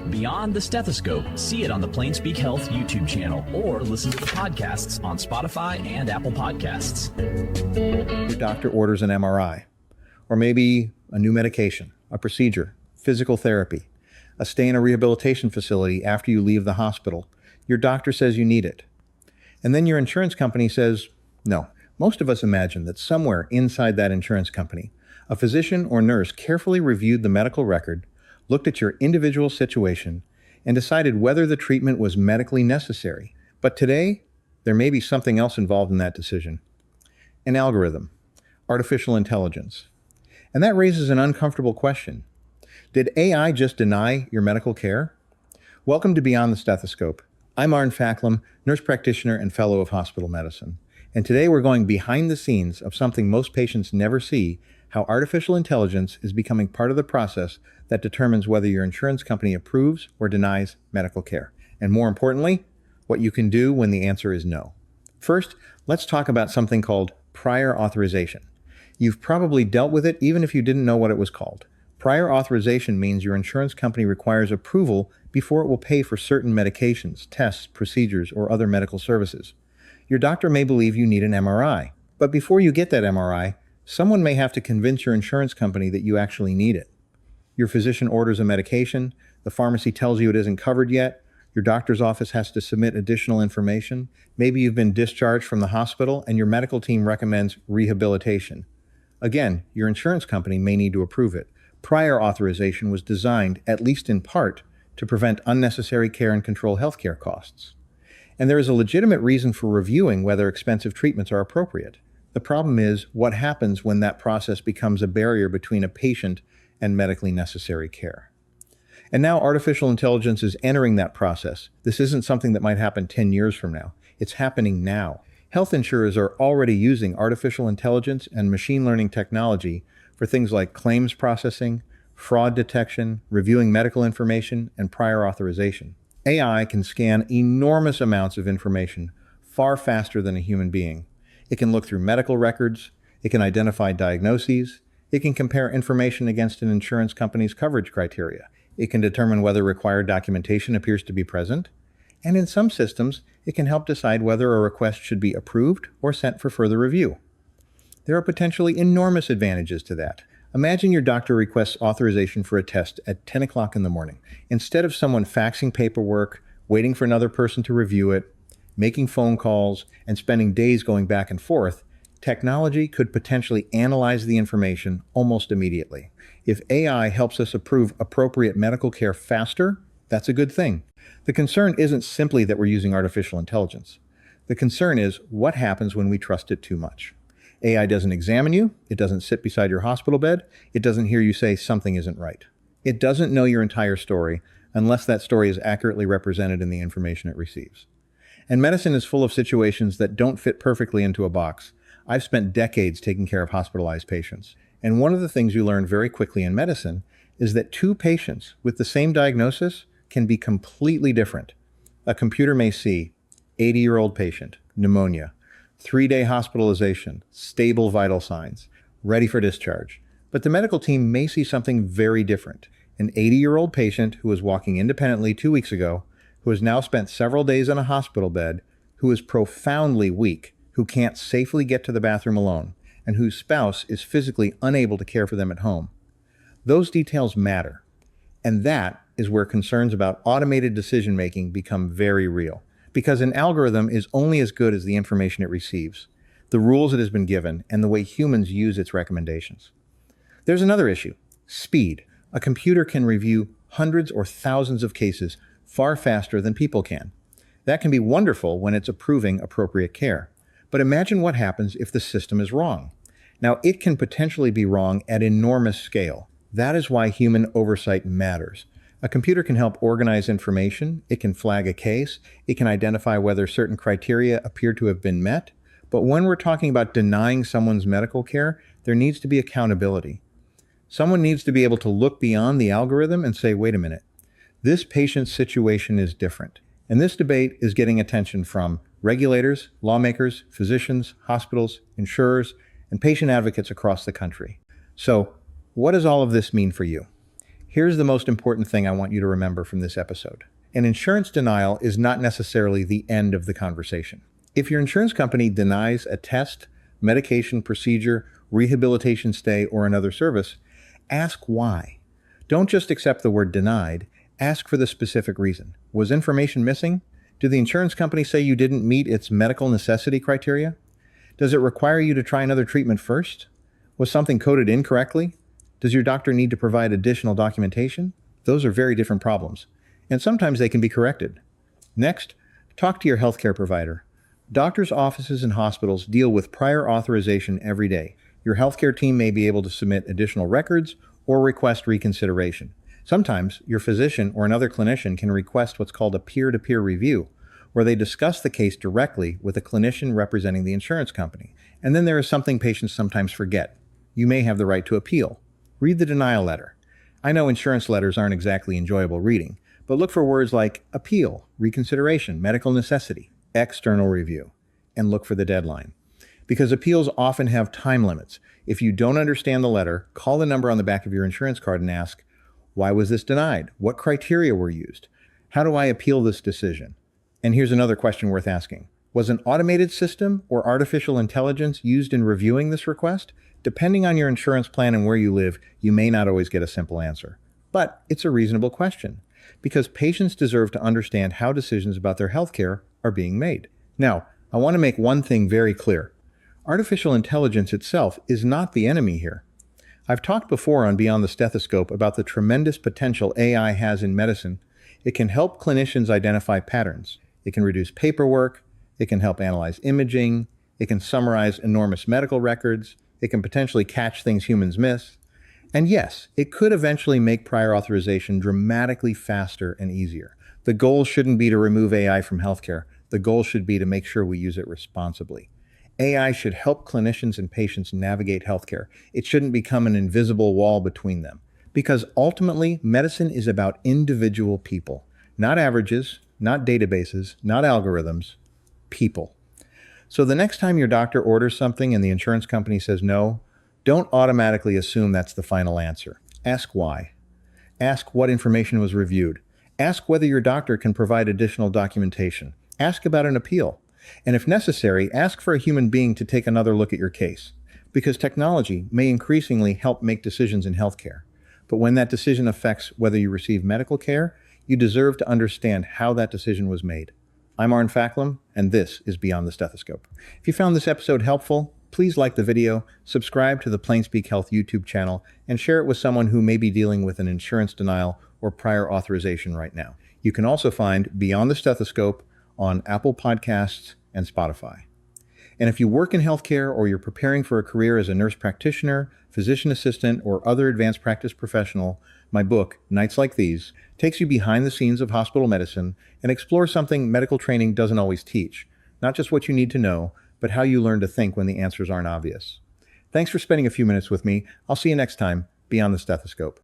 Beyond the Stethoscope. See it on the Plain Speak Health YouTube channel or listen to the podcasts on Spotify and Apple Podcasts. Your doctor orders an MRI, or maybe a new medication, a procedure, physical therapy, a stay in a rehabilitation facility after you leave the hospital. Your doctor says you need it. And then your insurance company says no. Most of us imagine that somewhere inside that insurance company, a physician or nurse carefully reviewed the medical record, looked at your individual situation, and decided whether the treatment was medically necessary. But today, there may be something else involved in that decision. An algorithm, artificial intelligence. And that raises an uncomfortable question. Did AI just deny your medical care? Welcome to Beyond the Stethoscope. I'm Arne Facklum, nurse practitioner and fellow of hospital medicine. And today we're going behind the scenes of something most patients never see, how artificial intelligence is becoming part of the process that determines whether your insurance company approves or denies medical care. And more importantly, what you can do when the answer is no. First, let's talk about something called prior authorization. You've probably dealt with it even if you didn't know what it was called. Prior authorization means your insurance company requires approval before it will pay for certain medications, tests, procedures, or other medical services. Your doctor may believe you need an MRI, but before you get that MRI, someone may have to convince your insurance company that you actually need it. Your physician orders a medication, the pharmacy tells you it isn't covered yet, your doctor's office has to submit additional information, maybe you've been discharged from the hospital and your medical team recommends rehabilitation. Again, your insurance company may need to approve it. Prior authorization was designed, at least in part, to prevent unnecessary care and control healthcare costs. And there is a legitimate reason for reviewing whether expensive treatments are appropriate. The problem is what happens when that process becomes a barrier between a patient and medically necessary care. And now artificial intelligence is entering that process. This isn't something that might happen 10 years from now. It's happening now. Health insurers are already using artificial intelligence and machine learning technology for things like claims processing, fraud detection, reviewing medical information, and prior authorization. AI can scan enormous amounts of information far faster than a human being. It can look through medical records, it can identify diagnoses, it can compare information against an insurance company's coverage criteria, it can determine whether required documentation appears to be present, and in some systems, it can help decide whether a request should be approved or sent for further review. There are potentially enormous advantages to that. Imagine your doctor requests authorization for a test at 10 o'clock in the morning. Instead of someone faxing paperwork, waiting for another person to review it, making phone calls, and spending days going back and forth, technology could potentially analyze the information almost immediately. If AI helps us approve appropriate medical care faster, that's a good thing. The concern isn't simply that we're using artificial intelligence. The concern is what happens when we trust it too much. AI doesn't examine you, it doesn't sit beside your hospital bed, it doesn't hear you say something isn't right. It doesn't know your entire story unless that story is accurately represented in the information it receives. And medicine is full of situations that don't fit perfectly into a box. I've spent decades taking care of hospitalized patients. And one of the things you learn very quickly in medicine is that two patients with the same diagnosis can be completely different. A computer may see 80-year-old patient, pneumonia, 3-day hospitalization, stable vital signs, ready for discharge. But the medical team may see something very different. An 80-year-old patient who was walking independently 2 weeks ago, who has now spent several days in a hospital bed, who is profoundly weak, who can't safely get to the bathroom alone, and whose spouse is physically unable to care for them at home. Those details matter. And that is where concerns about automated decision-making become very real. Because an algorithm is only as good as the information it receives, the rules it has been given, and the way humans use its recommendations. There's another issue, speed. A computer can review hundreds or thousands of cases far faster than people can. That can be wonderful when it's approving appropriate care. But imagine what happens if the system is wrong. Now, it can potentially be wrong at enormous scale. That is why human oversight matters. A computer can help organize information, it can flag a case, it can identify whether certain criteria appear to have been met. But when we're talking about denying someone's medical care, there needs to be accountability. Someone needs to be able to look beyond the algorithm and say, wait a minute, this patient's situation is different. And this debate is getting attention from regulators, lawmakers, physicians, hospitals, insurers, and patient advocates across the country. So, what does all of this mean for you? Here's the most important thing I want you to remember from this episode. An insurance denial is not necessarily the end of the conversation. If your insurance company denies a test, medication, procedure, rehabilitation stay, or another service, ask why. Don't just accept the word denied. Ask for the specific reason. Was information missing? Did the insurance company say you didn't meet its medical necessity criteria? Does it require you to try another treatment first? Was something coded incorrectly? Does your doctor need to provide additional documentation? Those are very different problems, and sometimes they can be corrected. Next, talk to your healthcare provider. Doctors' offices and hospitals deal with prior authorization every day. Your healthcare team may be able to submit additional records or request reconsideration. Sometimes your physician or another clinician can request what's called a peer-to-peer review, where they discuss the case directly with a clinician representing the insurance company. And then there is something patients sometimes forget. You may have the right to appeal. Read the denial letter. I know insurance letters aren't exactly enjoyable reading, but look for words like appeal, reconsideration, medical necessity, external review, and look for the deadline. Because appeals often have time limits. If you don't understand the letter, call the number on the back of your insurance card and ask, why was this denied? What criteria were used? How do I appeal this decision? And here's another question worth asking. Was an automated system or artificial intelligence used in reviewing this request? Depending on your insurance plan and where you live, you may not always get a simple answer. But it's a reasonable question, because patients deserve to understand how decisions about their healthcare are being made. Now, I want to make one thing very clear. Artificial intelligence itself is not the enemy here. I've talked before on Beyond the Stethoscope about the tremendous potential AI has in medicine. It can help clinicians identify patterns. It can reduce paperwork. It can help analyze imaging. It can summarize enormous medical records. It can potentially catch things humans miss. And yes, it could eventually make prior authorization dramatically faster and easier. The goal shouldn't be to remove AI from healthcare. The goal should be to make sure we use it responsibly. AI should help clinicians and patients navigate healthcare. It shouldn't become an invisible wall between them. Because ultimately, medicine is about individual people, not averages, not databases, not algorithms, people. So the next time your doctor orders something and the insurance company says no, don't automatically assume that's the final answer. Ask why. Ask what information was reviewed. Ask whether your doctor can provide additional documentation. Ask about an appeal. And if necessary, ask for a human being to take another look at your case. Because technology may increasingly help make decisions in healthcare. But when that decision affects whether you receive medical care, you deserve to understand how that decision was made. I'm Arn Facklum, and this is Beyond the Stethoscope. If you found this episode helpful, please like the video, subscribe to the Plain Speak Health YouTube channel, and share it with someone who may be dealing with an insurance denial or prior authorization right now. You can also find Beyond the Stethoscope on Apple Podcasts and Spotify. And if you work in healthcare or you're preparing for a career as a nurse practitioner, physician assistant, or other advanced practice professional, my book, Nights Like These, takes you behind the scenes of hospital medicine and explores something medical training doesn't always teach. Not just what you need to know, but how you learn to think when the answers aren't obvious. Thanks for spending a few minutes with me. I'll see you next time, Beyond the Stethoscope.